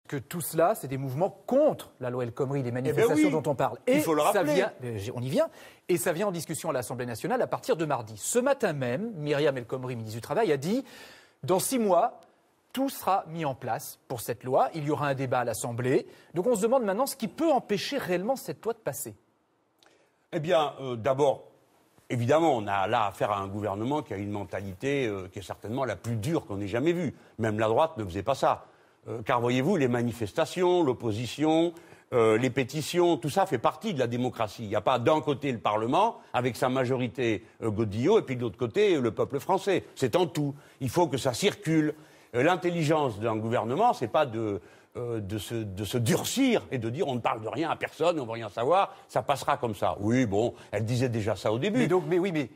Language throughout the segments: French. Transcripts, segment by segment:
Que tout cela, c'est des mouvements contre la loi El Khomri, les manifestations dont on parle. Il faut le rappeler. On y vient. Et ça vient en discussion à l'Assemblée nationale à partir de mardi. Ce matin même, Myriam El Khomri, ministre du Travail, a dit « Dans 6 mois, tout sera mis en place pour cette loi. Il y aura un débat à l'Assemblée. » Donc on se demande maintenant ce qui peut empêcher réellement cette loi de passer. Eh bien, d'abord, évidemment, on a là affaire à un gouvernement qui a une mentalité qui est certainement la plus dure qu'on ait jamais vue. Même la droite ne faisait pas ça. Car voyez-vous, les manifestations, l'opposition, les pétitions, tout ça fait partie de la démocratie. Il n'y a pas d'un côté le Parlement, avec sa majorité Godillot, et puis de l'autre côté le peuple français. C'est en tout. Il faut que ça circule. L'intelligence d'un gouvernement, c'est pas de se durcir et de dire on ne parle de rien à personne, on ne veut rien savoir, ça passera comme ça. Oui, bon, elle disait déjà ça au début.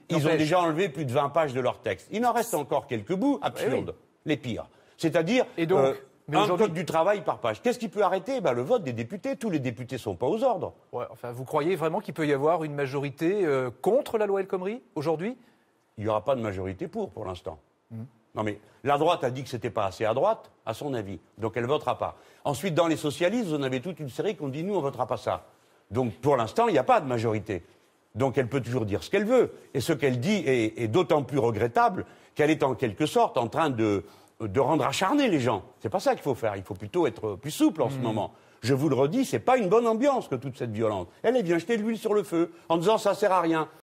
Ils ont déjà enlevé plus de 20 pages de leur texte. Il en reste encore quelques bouts absurdes, les pires. C'est-à-dire un code du travail par page. Qu'est-ce qui peut arrêter le vote des députés. Tous les députés ne sont pas aux ordres. Ouais, enfin, vous croyez vraiment qu'il peut y avoir une majorité contre la loi El Khomri aujourd'hui ? Il n'y aura pas de majorité pour l'instant. Non mais la droite a dit que c'était pas assez à droite, à son avis. Donc elle votera pas. Ensuite, dans les socialistes, vous en avez toute une série qui ont dit nous, on votera pas ça. Donc pour l'instant, il n'y a pas de majorité. Donc elle peut toujours dire ce qu'elle veut. Et ce qu'elle dit est d'autant plus regrettable qu'elle est en quelque sorte en train de rendre acharnés les gens. C'est pas ça qu'il faut faire. Il faut plutôt être plus souple en ce moment. Je vous le redis, c'est pas une bonne ambiance que toute cette violence. Elle vient jeter de l'huile sur le feu en disant ça sert à rien.